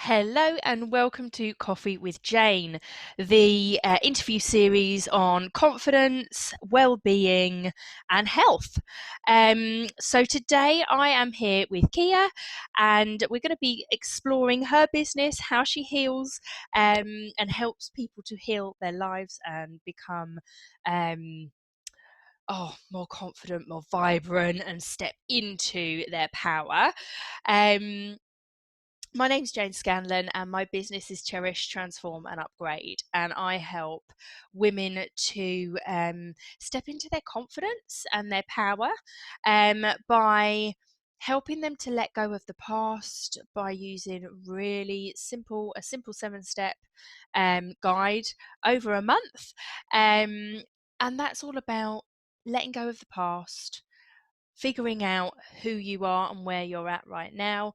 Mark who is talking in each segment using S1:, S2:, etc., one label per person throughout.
S1: Hello and welcome to Coffee with Jane, the interview series on confidence, well-being and health. So today I am here with Kia and we're going to be exploring her business, how she heals and helps people to heal their lives and become more confident, more vibrant and step into their power. My name's Jane Scanlan and my business is Cherish, Transform and Upgrade, and I help women to step into their confidence and their power by helping them to let go of the past by using a simple 7-step guide over a month. And that's all about letting go of the past, figuring out who you are and where you're at right now,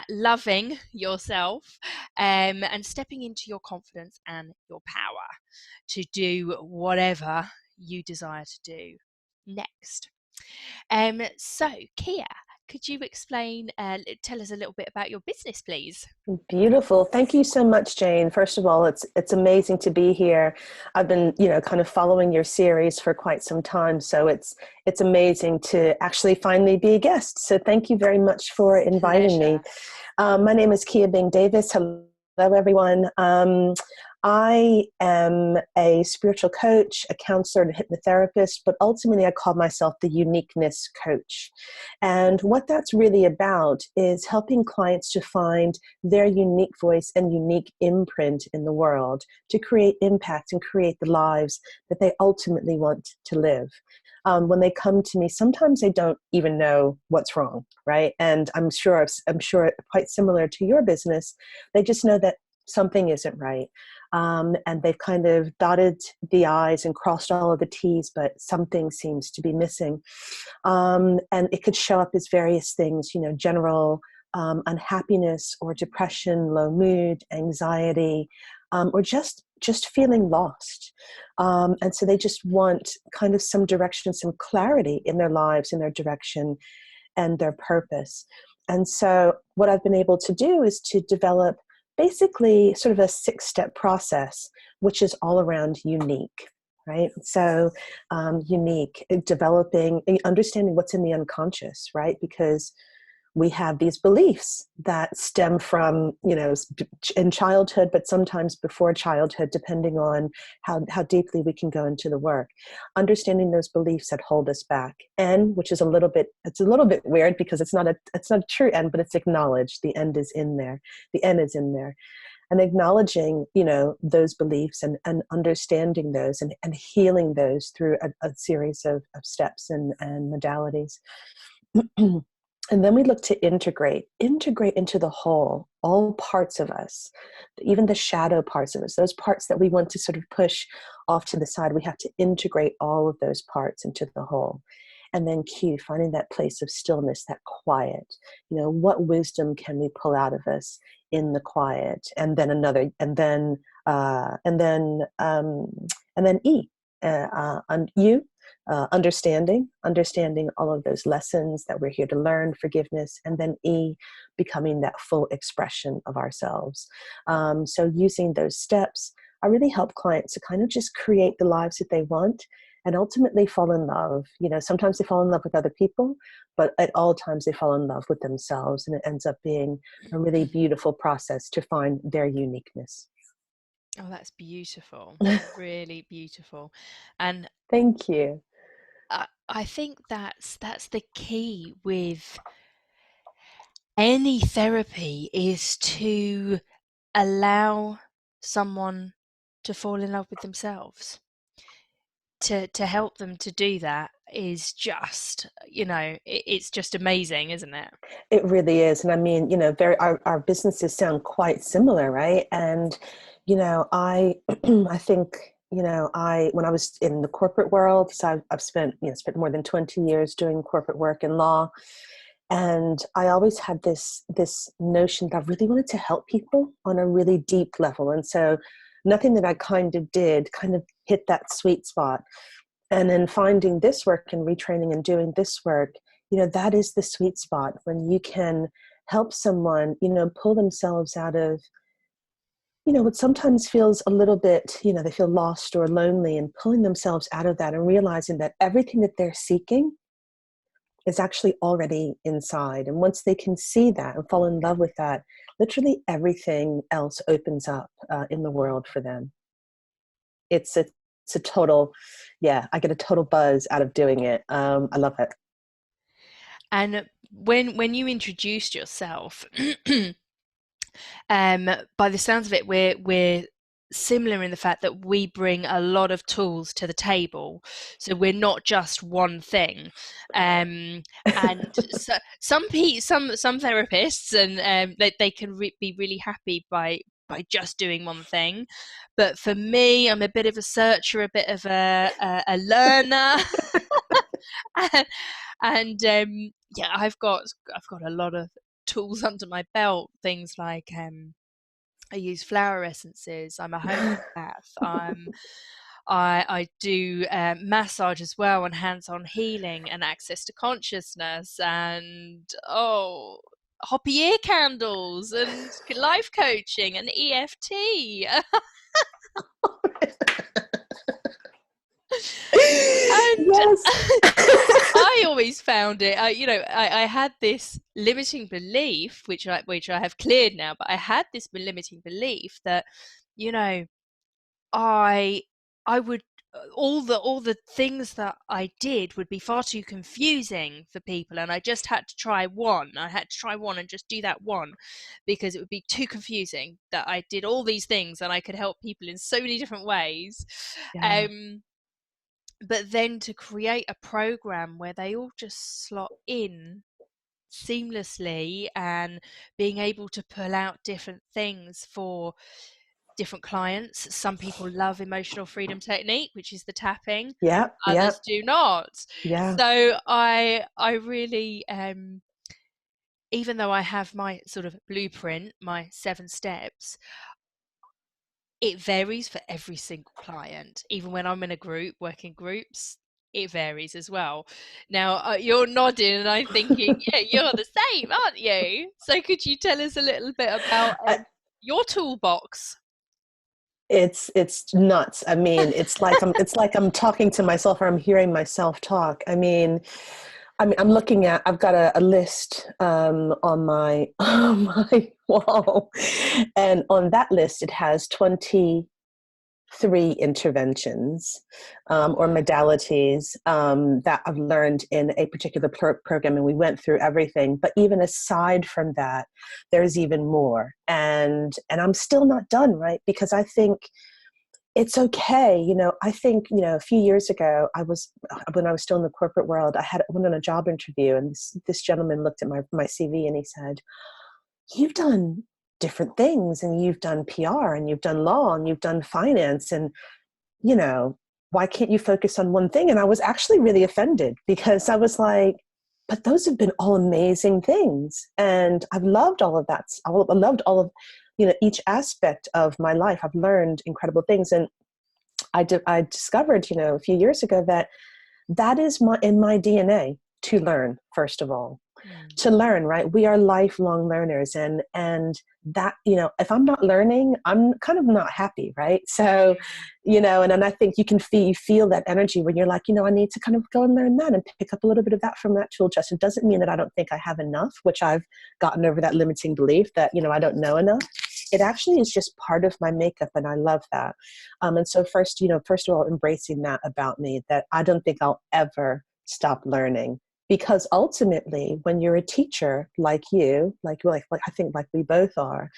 S1: loving yourself, and stepping into your confidence and your power to do whatever you desire to do next. So, Kia, could you tell us a little bit about your business, please?
S2: Beautiful. Thank you so much, Jane. First of all, it's amazing to be here. I've been, kind of following your series for quite some time, so it's amazing to actually finally be a guest. So thank you very much for inviting me.
S1: Pleasure.
S2: My name is Davies. Hello, everyone. I am a spiritual coach, a counselor, and a hypnotherapist, but ultimately I call myself the uniqueness coach. And what that's really about is helping clients to find their unique voice and unique imprint in the world to create impact and create the lives that they ultimately want to live. When they come to me, sometimes they don't even know what's wrong, right? And I'm sure quite similar to your business, they just know that something isn't right. And they've kind of dotted the I's and crossed all of the T's, but something seems to be missing. And it could show up as various things, general unhappiness or depression, low mood, anxiety, or just feeling lost. And so they just want kind of some direction, some clarity in their lives, in their direction and their purpose. And so what I've been able to do is to develop basically sort of a 6-step process, which is all around unique, right? So unique, developing, understanding what's in the unconscious, right? Because we have these beliefs that stem from, in childhood, but sometimes before childhood, depending on how deeply we can go into the work. Understanding those beliefs that hold us back, and which is it's a little bit weird because it's not a true end, but it's acknowledged. The end is in there. The end is in there. And acknowledging, those beliefs and understanding those and healing those through a series of steps and modalities. And then we look to integrate into the whole, all parts of us, even the shadow parts of us, those parts that we want to sort of push off to the side. We have to integrate all of those parts into the whole. And then finding that place of stillness, that quiet. What wisdom can we pull out of us in the quiet? And then E, you. Understanding all of those lessons that we're here to learn, forgiveness, and then E, becoming that full expression of ourselves. So using those steps, I really help clients to kind of just create the lives that they want and ultimately fall in love. Sometimes they fall in love with other people, but at all times they fall in love with themselves, and it ends up being a really beautiful process to find their uniqueness.
S1: Oh, that's beautiful. Really beautiful. And
S2: Thank you.
S1: I think that's the key with any therapy is to allow someone to fall in love with themselves. To help them to do that is just, it's just amazing, isn't it?
S2: It really is. And I mean, our businesses sound quite similar, right? And, I, I think, when I was in the corporate world, so I've spent more than 20 years doing corporate work in law. And I always had this notion that I really wanted to help people on a really deep level. And so nothing that I kind of did kind of hit that sweet spot. And then finding this work and retraining and doing this work, that is the sweet spot when you can help someone, pull themselves out of, what sometimes feels a little bit, they feel lost or lonely, and pulling themselves out of that and realizing that everything that they're seeking is actually already inside. And once they can see that and fall in love with that, literally everything else opens up in the world for them. It's a total, yeah, I get a total buzz out of doing it. I love it.
S1: And when you introduced yourself, by the sounds of it, we're similar in the fact that we bring a lot of tools to the table, so we're not just one thing. And so some therapists, and they can be really happy by just doing one thing, but for me, I'm a bit of a searcher, a bit of a learner. and, yeah, I've got a lot of tools under my belt, things like I use flower essences. I'm a homeopath. I do massage as well, and hands-on healing and access to consciousness, and hoppy ear candles and life coaching and EFT. And
S2: Yes.
S1: I always found it. I had this limiting belief, which I have cleared now, but I had this limiting belief that, you know, I I would all the things that I did would be far too confusing for people, and I just had to try one. I had to try one and just do that one, because it would be too confusing that I did all these things and I could help people in so many different ways.
S2: Yeah.
S1: Um, but then to create a program where they all just slot in seamlessly, and being able to pull out different things for different clients. Some people love emotional freedom technique, which is the tapping.
S2: Yeah. Yeah.
S1: Others do not.
S2: Yeah.
S1: So I really, even though I have my sort of blueprint, my 7 steps, it varies for every single client. Even when I'm in a group, working groups, it varies as well. Now, you're nodding, and I'm thinking, yeah, you're the same, aren't you? So, could you tell us a little bit about
S2: I,
S1: your toolbox?
S2: it's nuts. I mean, it's like I'm talking to myself, or I'm hearing myself talk. I'm looking at. I've got a list on my on my wall, and on that list it has 23 interventions or modalities that I've learned in a particular program, and we went through everything. But even aside from that, there's even more, and I'm still not done, right? Because I think it's okay. I think, a few years ago, when I was still in the corporate world, went on a job interview, and this gentleman looked at my CV, and he said, "You've done different things, and you've done PR, and you've done law, and you've done finance, and you know, why can't you focus on one thing?" And I was actually really offended, because I was like, but those have been all amazing things. And I've loved all of that. I loved all of, each aspect of my life. I've learned incredible things. And I discovered, a few years ago, that is in my DNA to learn, first of all.
S1: Mm.
S2: To learn, right? We are lifelong learners, and that, if I'm not learning, I'm kind of not happy, right? So, and I think you can feel that energy when you're like, I need to kind of go and learn that and pick up a little bit of that from that tool chest. It doesn't mean that I don't think I have enough, which I've gotten over that limiting belief that, I don't know enough. It actually is just part of my makeup, and I love that. And so first of all, embracing that about me, that I don't think I'll ever stop learning. Because ultimately, when you're a teacher like you, like I think like we both are,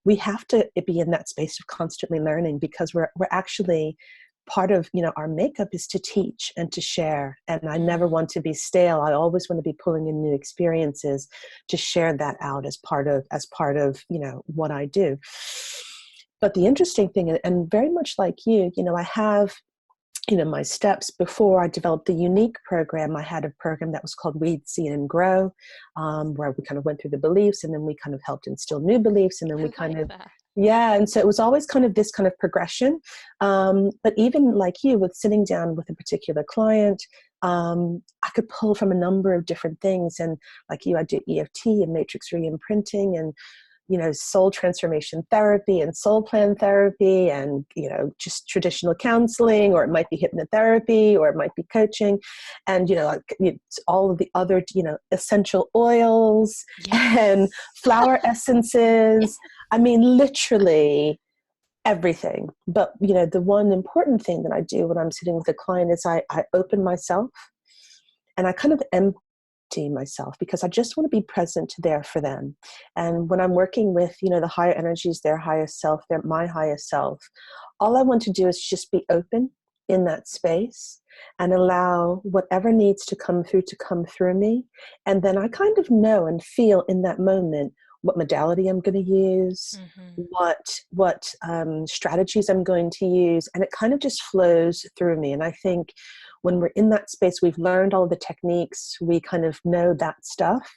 S2: we have to be in that space of constantly learning, because we're actually part of, our makeup is to teach and to share. And I never want to be stale. I always want to be pulling in new experiences to share that out as part of what I do. But the interesting thing, and very much like you, I have, my steps. Before I developed the unique program, I had a program that was called Weed, Seed, and Grow, where we kind of went through the beliefs, and then we kind of helped instill new beliefs, and then
S1: I
S2: we kind
S1: like
S2: of,
S1: that.
S2: yeah. And so it was always kind of this kind of progression. But even like you, with sitting down with a particular client, I could pull from a number of different things. And like you, I do EFT and matrix re-imprinting and, soul transformation therapy and soul plan therapy and, just traditional counseling, or it might be hypnotherapy, or it might be coaching. And, like, it's all of the other, essential oils and
S1: Yes.
S2: flower essences. I mean, literally everything. But, the one important thing that I do when I'm sitting with a client is I open myself and I kind of empty myself, because I just want to be present there for them. And when I'm working with, the higher energies, their highest self, they're my highest self, all I want to do is just be open in that space and allow whatever needs to come through me. And then I kind of know and feel in that moment what modality I'm going to use,
S1: Mm-hmm.
S2: what strategies I'm going to use, and it kind of just flows through me. And I think when we're in that space, we've learned all the techniques, we kind of know that stuff.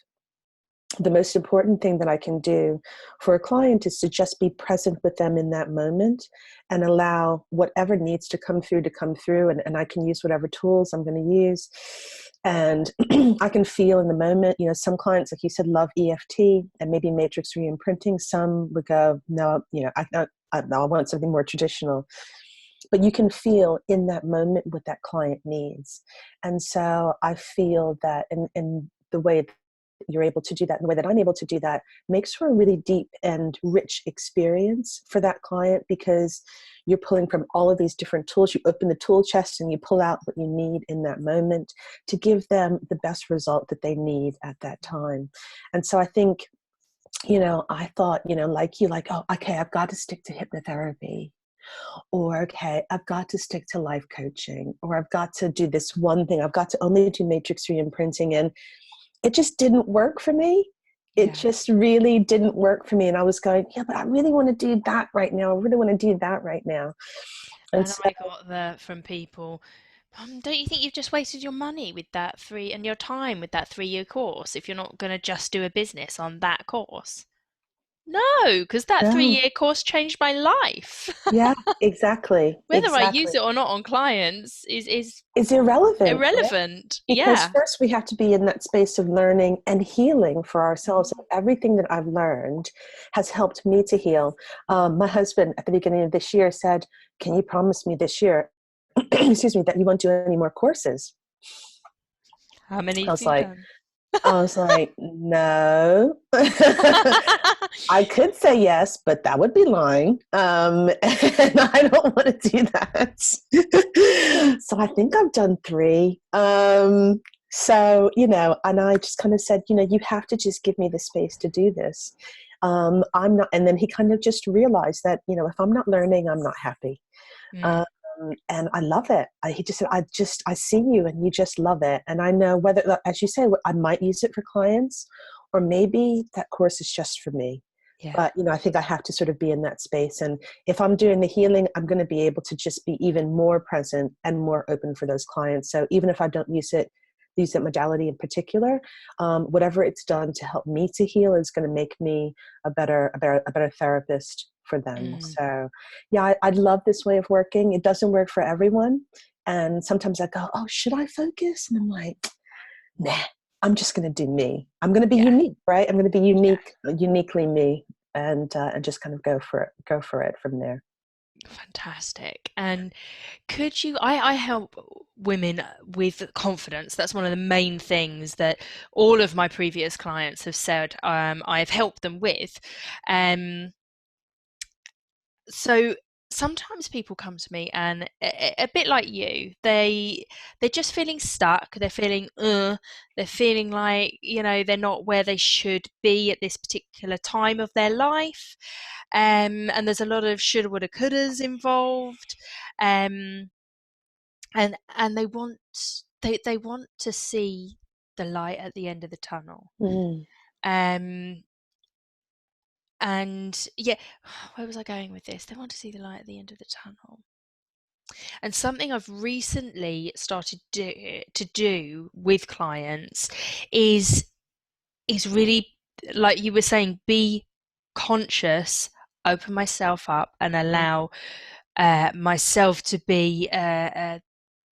S2: The most important thing that I can do for a client is to just be present with them in that moment and allow whatever needs to come through. And I can use whatever tools I'm going to use. And I can feel in the moment, some clients, like you said, love EFT and maybe matrix re-imprinting. Some would go, no, I want something more traditional. But you can feel in that moment what that client needs. And so I feel that in the way you're able to do that, and the way that I'm able to do that, makes for a really deep and rich experience for that client, because you're pulling from all of these different tools. You open the tool chest and you pull out what you need in that moment to give them the best result that they need at that time. And so I think, I thought, like you, like, oh, okay, I've got to stick to hypnotherapy, or okay, I've got to stick to life coaching, or I've got to do this one thing, I've got to only do matrix re-imprinting. And it just didn't work for me. It
S1: Yeah.
S2: just really didn't work for me. And I was going, yeah, but I really want to do that right now. I really want to do that right now. And
S1: And
S2: so,
S1: I got that from people. Don't you think you've just wasted your money with that three and your time with that 3-year course if you're not going to just do a business on that course? No, because that three
S2: no,
S1: year course changed my life.
S2: yeah, exactly,
S1: Whether I
S2: exactly.
S1: use it or not on clients is
S2: It's irrelevant, right?
S1: irrelevant.
S2: Because
S1: Yeah.
S2: first we have to be in that space of learning and healing for ourselves.
S1: Mm.
S2: And everything that I've learned has helped me to heal. My husband at the beginning of this year said, can you promise me this year, excuse me, that you won't do any more courses?
S1: How many
S2: I
S1: have
S2: was
S1: you
S2: like,
S1: done?
S2: no. I could say yes, but that would be lying. And I don't want to do that. So I think I've done 3. So, and I just kind of said, you have to just give me the space to do this. I'm not, and then he kind of just realized that, if I'm not learning, I'm not happy. Um,
S1: Mm,
S2: and I love it. He just said, I see you and you just love it. And I know whether, as you say, I might use it for clients, or maybe that course is just for me.
S1: yeah.
S2: But, I think I have to sort of be in that space. And if I'm doing the healing, I'm going to be able to just be even more present and more open for those clients. So even if I don't use that modality in particular, whatever it's done to help me to heal is going to make me a better therapist for them.
S1: Mm,
S2: So yeah, I love this way of working. It doesn't work for everyone. And sometimes I go, oh, should I focus? And I'm like, nah, I'm just going to do me. I'm going to be
S1: yeah.
S2: unique, right? I'm going to be
S1: Yeah.
S2: uniquely me, and just kind of go for it from there.
S1: Fantastic. And could you, I help women with confidence. That's one of the main things that all of my previous clients have said I've helped them with. Um, so sometimes people come to me and a bit like you, they're just feeling stuck. They're feeling like, they're not where they should be at this particular time of their life. And there's a lot of shoulda, woulda, couldas involved. Um, and they want to see the light at the end of the tunnel.
S2: Mm,
S1: Um, and yeah, where was I going with this? They want to see the light at the end of the tunnel. And something I've recently started to do with clients is really, like you were saying, be conscious, open myself up, and
S2: mm,
S1: allow myself to be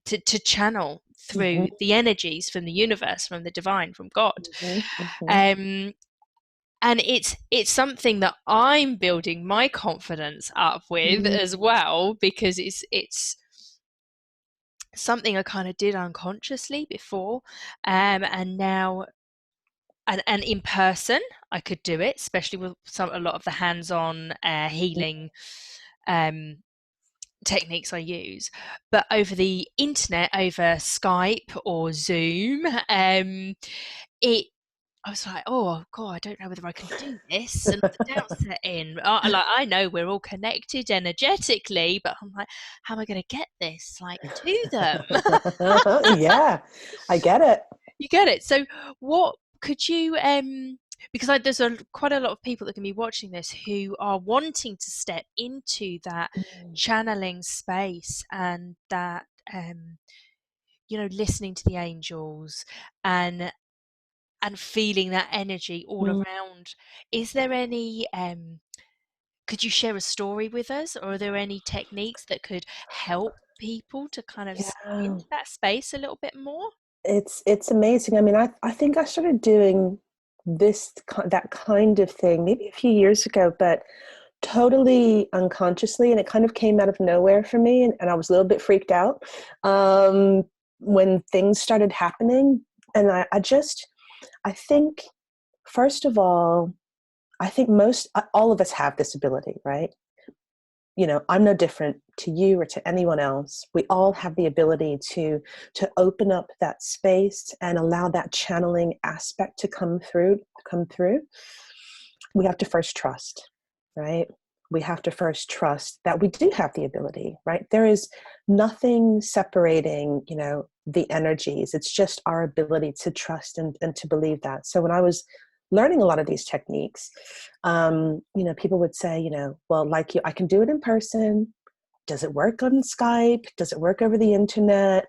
S1: to channel through
S2: Mhm,
S1: the energies from the universe, from the divine, from God.
S2: mhm, mhm,
S1: Um, and it's something that I'm building my confidence up with
S2: mhm,
S1: as well, because it's something I kind of did unconsciously before, and now and in person I could do it, especially with a lot of the hands-on healing um, techniques I use. But over the internet, over Skype or Zoom, it I was like, oh God, I don't know whether I can do this, and the doubt set in. Like, I know we're all connected energetically, but I'm like, how am I going to get this like to them?
S2: yeah, I get it.
S1: You get it. So what could you because there's quite a lot of people that can be watching this who are wanting to step into that
S2: Mm,
S1: channeling space, and that listening to the angels, and feeling that energy all
S2: mm,
S1: around. Is there any could you share a story with us, or are there any techniques that could help people to kind of step
S2: yeah.
S1: into that space a little bit more?
S2: It's amazing. I mean, I think I started doing that kind of thing maybe a few years ago, but totally unconsciously, and it kind of came out of nowhere for me, and I was a little bit freaked out um, when things started happening. And I think, first of all, I think all of us have this ability, right? I'm no different to you or to anyone else. We all have the ability to open up that space and allow that channeling aspect to come through. We have to first trust, right? We have to first trust that we do have the ability, right? There is nothing separating, the energies. It's just our ability to trust and to believe that. So when I was learning a lot of these techniques, people would say, well, like you, I can do it in person. Does it work on Skype? Does it work over the internet?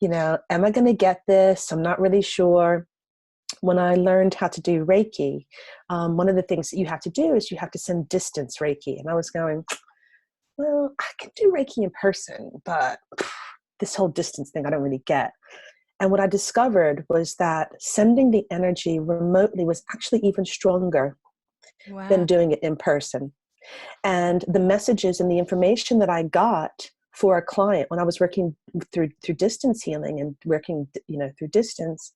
S2: Am I going to get this? I'm not really sure. When I learned how to do Reiki, one of the things that you have to do is you have to send distance Reiki. And I was going, well, I can do Reiki in person, but this whole distance thing I don't really get. And what I discovered was that sending the energy remotely was actually even stronger than
S1: Wow.
S2: doing it in person. And the messages and the information that I got for a client when I was working through distance healing and working, through distance,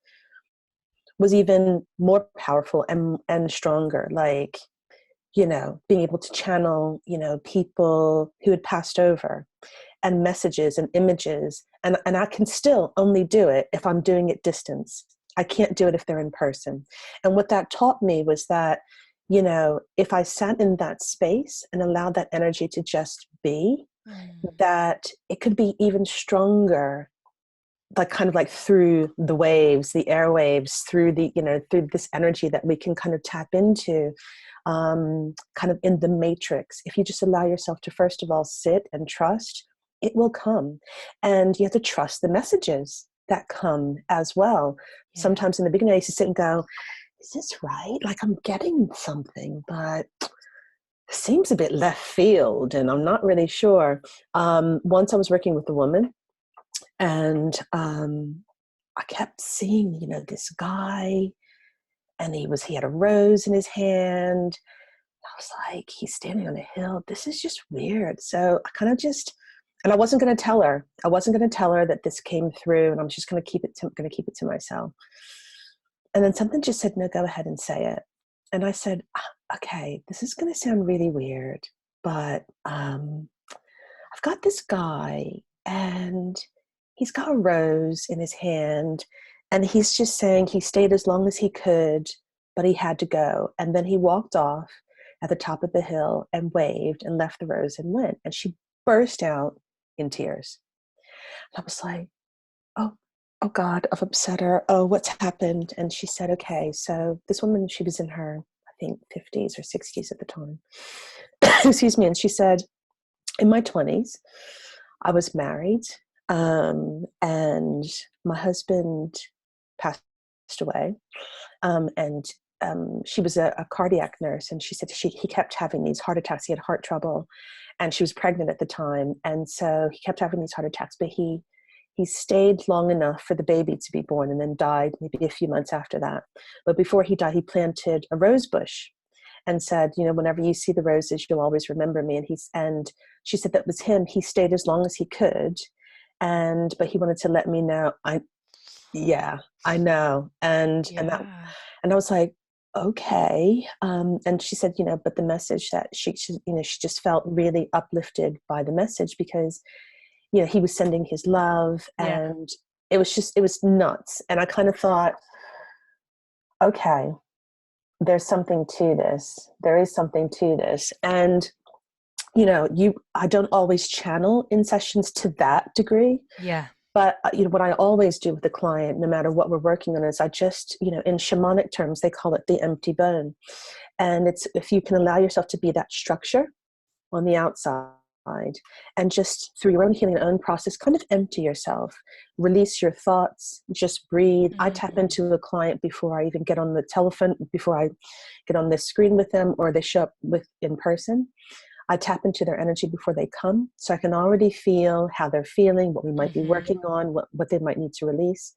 S2: was even more powerful and stronger. Like, being able to channel, people who had passed over, and messages and images. And I can still only do it if I'm doing it distance. I can't do it if they're in person. And what that taught me was that, if I sat in that space and allowed that energy to just be,
S1: Mm.
S2: that it could be even stronger, like kind of like through the waves, the airwaves, through this energy that we can kind of tap into, kind of in the matrix. If you just allow yourself to, first of all, sit and trust, it will come. And you have to trust the messages that come as well.
S1: Yeah.
S2: Sometimes in the beginning, I used to sit and go, is this right? Like, I'm getting something, but it seems a bit left field, and I'm not really sure. Once I was working with a woman, and I kept seeing, this guy, and he had a rose in his hand. I was like, he's standing on a hill. This is just weird. So I kind of and I wasn't going to tell her. I wasn't going to tell her that this came through, and I'm just going to keep it to myself. And then something just said, no, go ahead and say it. And I said, okay, this is going to sound really weird, but I've got this guy, and he's got a rose in his hand, and he's just saying he stayed as long as he could, but he had to go. And then he walked off at the top of the hill and waved and left the rose and went. And she burst out in tears. And I was like, oh, oh God, I've upset her. Oh, what's happened? And she said, okay, so this woman, she was in her, I think, 50s or 60s at the time. Excuse me. And she said, in my 20s, I was married, and my husband passed away, and she was a cardiac nurse, and she said he kept having these heart attacks. He had heart trouble, and she was pregnant at the time, and so he kept having these heart attacks. But He stayed long enough for the baby to be born and then died maybe a few months after that. But before he died, he planted a rose bush and said, whenever you see the roses, you'll always remember me. And she said that was him. He stayed as long as he could. But he wanted to let me know, yeah, I know.
S1: Yeah.
S2: And I was like, okay. And she said, but the message that she just felt really uplifted by the message because, he was sending his love,
S1: Yeah.
S2: and it was nuts. And I kind of thought, okay, there's something to this. There is something to this. And, I don't always channel in sessions to that degree.
S1: Yeah.
S2: But what I always do with the client, no matter what we're working on, is I just, in shamanic terms, they call it the empty bone. And it's if you can allow yourself to be that structure on the outside and just through your own healing and own process, kind of empty yourself, release your thoughts, just breathe. I tap
S1: Mm.
S2: into a client before I even get on the telephone, before I get on this screen with them, or they show up in person. I tap into their energy before they come, so I can already feel how they're feeling, what we might be
S1: Mhm.
S2: working on, what they might need to release.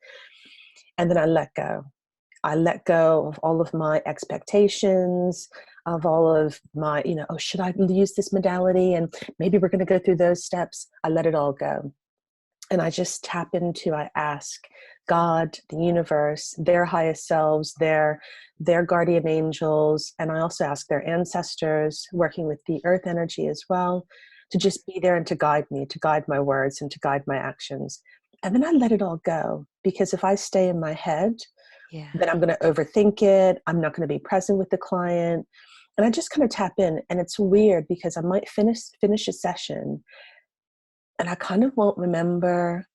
S2: And then I let go. I let go of all of my expectations, of all of my, oh, should I use this modality? And maybe we're going to go through those steps. I let it all go. And I just tap into, I ask God, the universe, their highest selves, their guardian angels, and I also ask their ancestors, working with the earth energy as well, to just be there and to guide me, to guide my words and to guide my actions. And then I let it all go, because if I stay in my head,
S1: Yeah.
S2: then I'm going to overthink it. I'm not going to be present with the client. And I just kind of tap in, and it's weird because I might finish a session and I kind of won't remember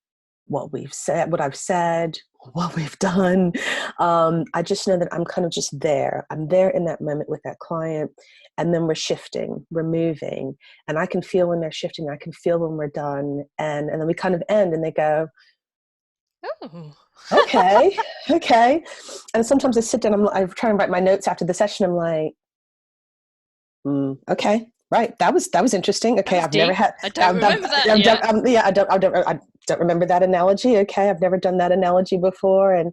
S2: what we've said, what I've said, what we've done. I just know that I'm kind of just there. I'm there in that moment with that client. And then we're shifting, we're moving. And I can feel when they're shifting. I can feel when we're done. And then we kind of end and they go,
S1: Oh.
S2: okay, okay. And sometimes I sit down, I try and write my notes after the session. I'm like, okay, right. That was interesting.
S1: That
S2: Okay,
S1: was
S2: I've never
S1: deep.
S2: had.
S1: I don't remember that.
S2: I've done,
S1: Yeah.
S2: yeah, I don't remember that analogy. Okay, I've never done that analogy before. And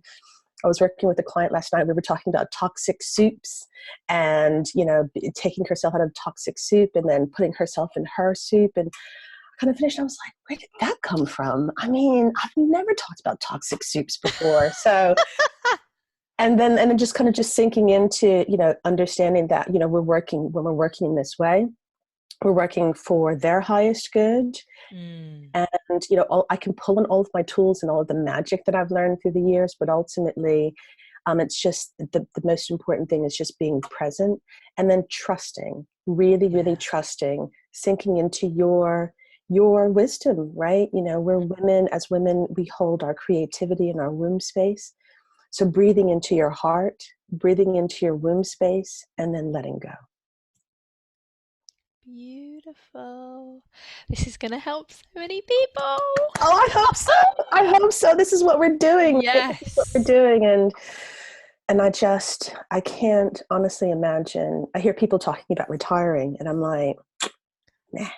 S2: I was working with a client last night. We were talking about toxic soups, and taking herself out of toxic soup and then putting herself in her soup. And I kind of finished. I was like, where did that come from? I mean, I've never talked about toxic soups before. So and then just kind of just sinking into understanding that when we're working in this way, we're working for their highest good.
S1: Mm.
S2: And I can pull on all of my tools and all of the magic that I've learned through the years, but ultimately it's just the most important thing is just being present, and then trusting, really really
S1: Yeah.
S2: trusting, sinking into your wisdom, right? We're women. As women, we hold our creativity in our womb space. So breathing into your heart, breathing into your womb space, and then letting go.
S1: Beautiful. This is going to help so many people.
S2: Oh, I hope so. I hope so. This is what we're doing, right? This is what we're
S1: Yes.
S2: doing. And I can't honestly imagine. I hear people talking about retiring, and I'm like, nah,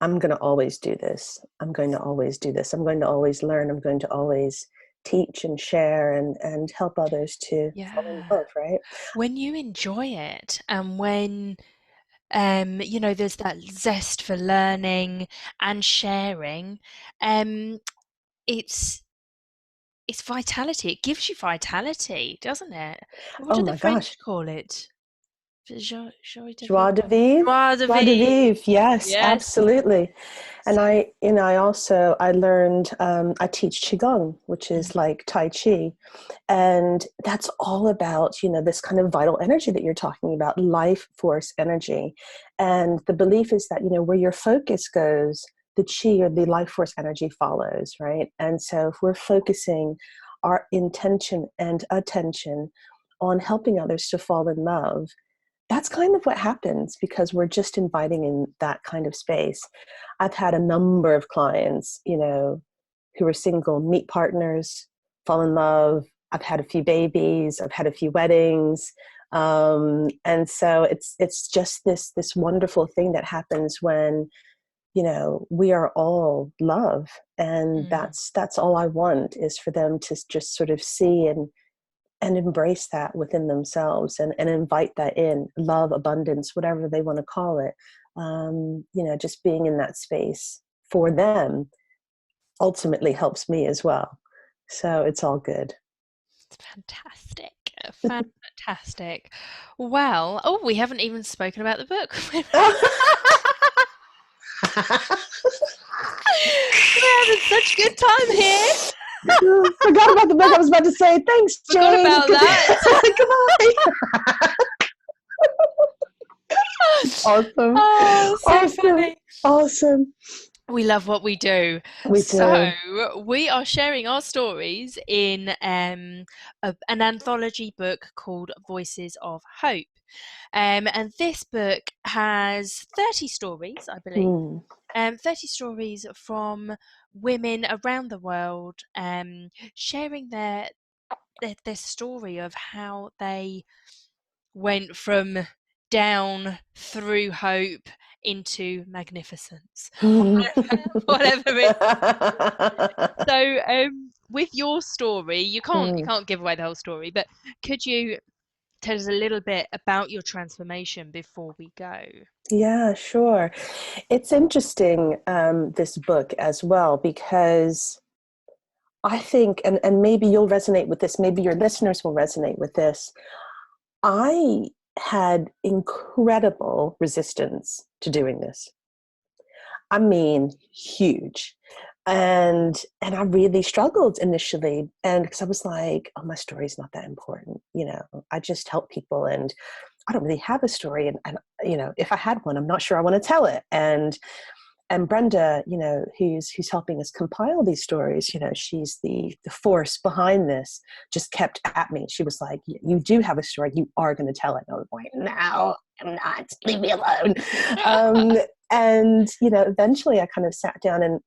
S2: I'm going to always do this. I'm going to always do this. I'm going to always learn. I'm going to always teach and share and help others to fall in
S1: Yeah.
S2: love, right?
S1: When you enjoy it and when there's that zest for learning and sharing, um it's it's vitality. It gives you vitality, doesn't it? What
S2: Oh
S1: do the
S2: my
S1: French
S2: gosh.
S1: call it? Joie de
S2: Joie de
S1: vivre.
S2: vivre.
S1: Joie de
S2: Joie de
S1: vivre.
S2: vivre. Yes,
S1: Yes.
S2: absolutely. And
S1: So
S2: I learned, I teach Qigong, which is
S1: mm,
S2: like Tai Chi. And that's all about, this kind of vital energy that you're talking about, life force energy. And the belief is that, where your focus goes, the chi or the life force energy follows, right? And so if we're focusing our intention and attention on helping others to fall in love, that's kind of what happens because we're just inviting in that kind of space. I've had a number of clients, who are single, meet partners, fall in love. I've had a few babies. I've had a few weddings. And so it's just this wonderful thing that happens when we are all love, and
S1: Mm.
S2: that's all I want, is for them to just sort of see and embrace that within themselves, and invite that in, love, abundance, whatever they want to call it. Just being in that space for them ultimately helps me as well. So it's all good.
S1: It's fantastic. Fantastic. Well, oh, we haven't even spoken about the book. We're having such a good time here.
S2: Forgot about the book. I was about to say, thanks,
S1: Forgot
S2: Jane.
S1: about that.
S2: Goodbye. Awesome.
S1: Oh, so
S2: Awesome.
S1: funny.
S2: Awesome.
S1: We love what we do.
S2: We
S1: So,
S2: do.
S1: we are sharing our stories in an anthology book called Voices of Hope. And this book has 30 stories, I believe.
S2: Mm.
S1: 30 stories from women around the world, sharing their story of how they went from down through hope into magnificence, whatever it. So, with your story, you
S2: Mm.
S1: can't give away the whole story, but could you tell us a little bit about your transformation before we go?
S2: Yeah, sure. It's interesting, this book as well, because I think, and maybe you'll resonate with this, maybe your listeners will resonate with this. I had incredible resistance to doing this. I mean, huge. And I really struggled initially, and because I was like, oh, my story's not that important. I just help people, and I don't really have a story. And if I had one, I'm not sure I want to tell it. And Brenda, who's helping us compile these stories, she's the force behind this, just kept at me. She was like, you do have a story, you are going to tell it. And I was like, no, I'm not, leave me alone. um, and eventually I kind of sat down,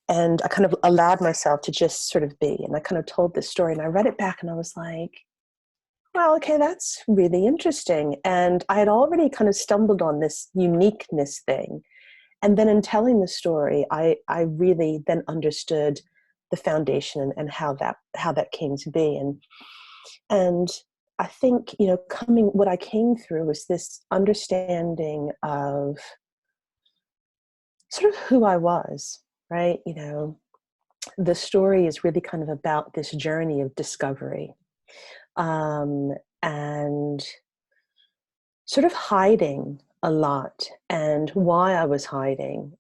S2: and I kind of allowed myself to just sort of be, and I kind of told this story, and I read it back, and I was like, well, okay, that's really interesting. And I had already kind of stumbled on this uniqueness thing. And then in telling the story, I really then understood the foundation, and how that came to be. And I think, what I came through was this understanding of sort of who I was, right? The story is really kind of about this journey of discovery, and sort of hiding a lot, and why I was hiding,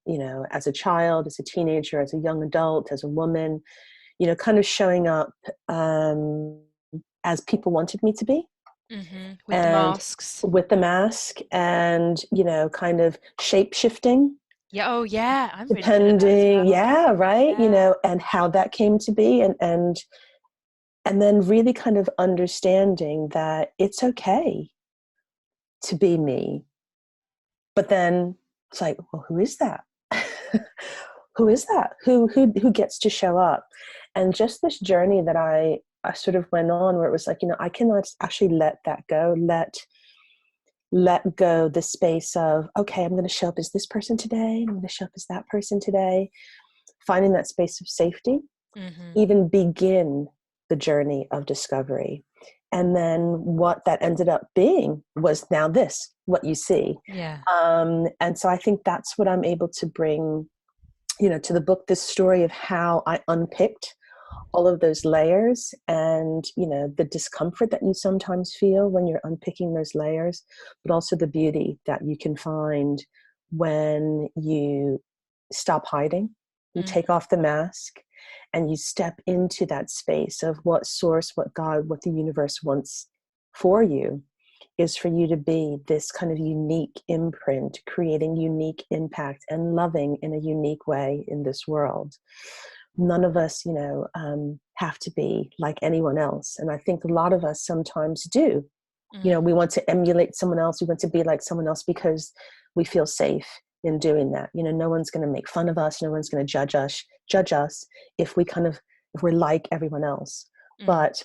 S2: as a child, as a teenager, as a young adult, as a woman, kind of showing up, as people wanted me to be,
S1: With the
S2: and
S1: masks.
S2: with the mask, and, kind of shape shifting,
S1: Yeah, oh yeah, I'm really good at that as
S2: depending,
S1: well.
S2: yeah, right,
S1: Yeah.
S2: and how that came to be, and then really kind of understanding that it's okay to be me. But then it's like, well, who is that? Who is that? Who gets to show up? And just this journey that I sort of went on, where it was like, I cannot actually let that go. Let go the space of, okay, I'm going to show up as this person today. I'm going to show up as that person today. Finding that space of safety,
S1: Hmm.
S2: even begin the journey of discovery. And then what that ended up being was now this, what you see.
S1: Yeah.
S2: And so I think that's what I'm able to bring, to the book, this story of how I unpicked all of those layers, and, the discomfort that you sometimes feel when you're unpicking those layers, but also the beauty that you can find when you stop hiding, you take
S1: Hmm.
S2: off the mask, and you step into that space of what source, what God, what the universe wants for you, is for you to be this kind of unique imprint, creating unique impact and loving in a unique way in this world. None of us, have to be like anyone else. And I think a lot of us sometimes do.
S1: Mm.
S2: We want to emulate someone else. We want to be like someone else because we feel safe in doing that. No one's going to make fun of us. No one's going to judge us if we're like everyone else.
S1: Mm.
S2: But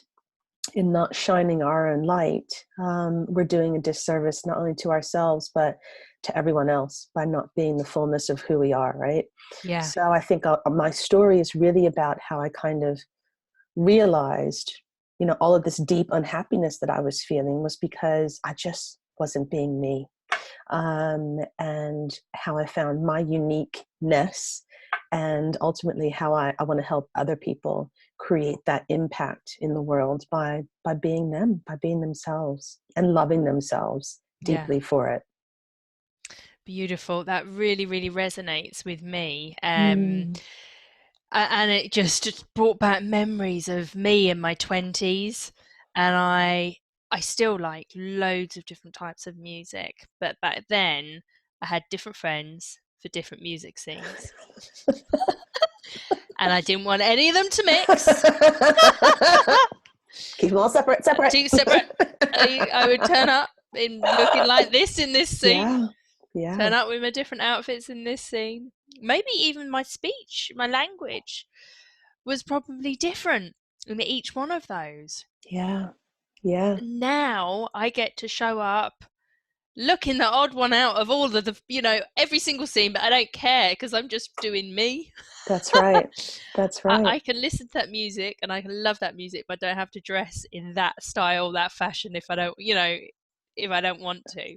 S2: in not shining our own light, we're doing a disservice not only to ourselves, but to everyone else by not being the fullness of who we are, right?
S1: Yeah.
S2: So I think my story is really about how I kind of realized, all of this deep unhappiness that I was feeling was because I just wasn't being me. And how I found my uniqueness, and ultimately how I want to help other people create that impact in the world by being them, by being themselves and loving themselves
S1: Yeah.
S2: deeply for it.
S1: Beautiful. That really, really resonates with me.
S2: Mm.
S1: And it just brought back memories of me in my 20s. And I still like loads of different types of music, but back then I had different friends for different music scenes. And I didn't want any of them to mix.
S2: Keep them all separate, separate.
S1: Two separate. I would turn up in looking like this in this scene,
S2: Yeah, yeah,
S1: turn up with my different outfits in this scene. Maybe even my speech, my language was probably different in each one of those.
S2: yeah, yeah.
S1: Now I get to show up looking the odd one out of all of the, every single scene, but I don't care because I'm just doing me.
S2: That's right. That's right.
S1: I can listen to that music and I can love that music, but I don't have to dress in that style, that fashion if I don't, if I don't want to.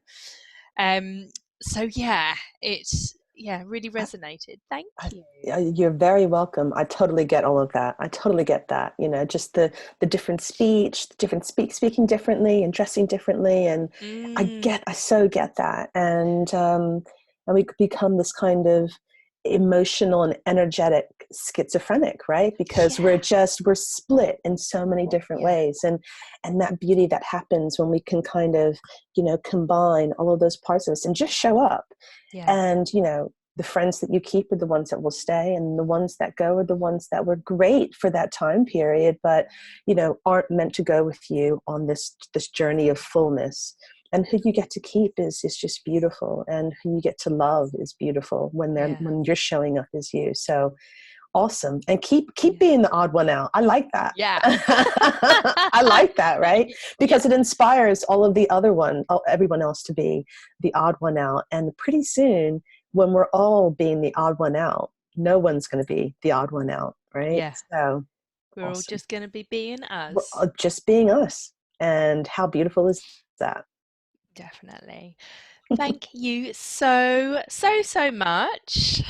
S1: Um, so yeah, it's really resonated. Thank
S2: I,
S1: you.
S2: you're very welcome. I totally get all of that. I totally get that. Just the different speech, the different speaking differently and dressing differently, and
S1: Mm,
S2: I so get that. And we could become this kind of emotional and energetic schizophrenic, right? Because
S1: yeah,
S2: we're split in so many different
S1: yeah,
S2: ways, and that beauty that happens when we can kind of combine all of those parts of us and just show up.
S1: yeah,
S2: And the friends that you keep are the ones that will stay, and the ones that go are the ones that were great for that time period, but aren't meant to go with you on this journey of fullness. And who you get to keep is just beautiful, and who you get to love is beautiful
S1: yeah,
S2: when you're showing up as you. So awesome. And keep
S1: yeah,
S2: being the odd one out. I like that.
S1: yeah,
S2: I like that, right?
S1: yeah,
S2: Because it inspires everyone else to be the odd one out. And pretty soon, when we're all being the odd one out, no one's going to be the odd one out, right?
S1: yeah.
S2: So
S1: We're all
S2: awesome.
S1: just going to be being
S2: We're
S1: us.
S2: all just being us. And how beautiful is that?
S1: Definitely. Thank you so, so, so much.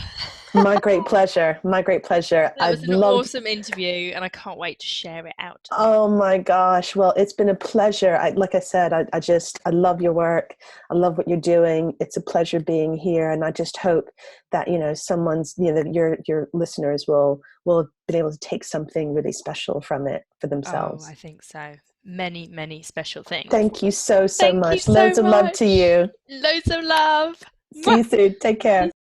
S2: My great pleasure. My great pleasure.
S1: That was
S2: I've
S1: an
S2: loved.
S1: awesome interview, and I can't wait to share it out to the world.
S2: Oh my gosh. Well, it's been a pleasure. Like I said, I love your work. I love what you're doing. It's a pleasure being here. And I just hope that, that your listeners will have been able to take something really special from it for
S1: Oh,
S2: themselves.
S1: I think so. Many, many special things.
S2: Thank you so, so
S1: Thank you
S2: much.
S1: so
S2: Loads of love to
S1: much.
S2: you.
S1: Loads of love.
S2: See
S1: Mwah.
S2: you soon. Take care.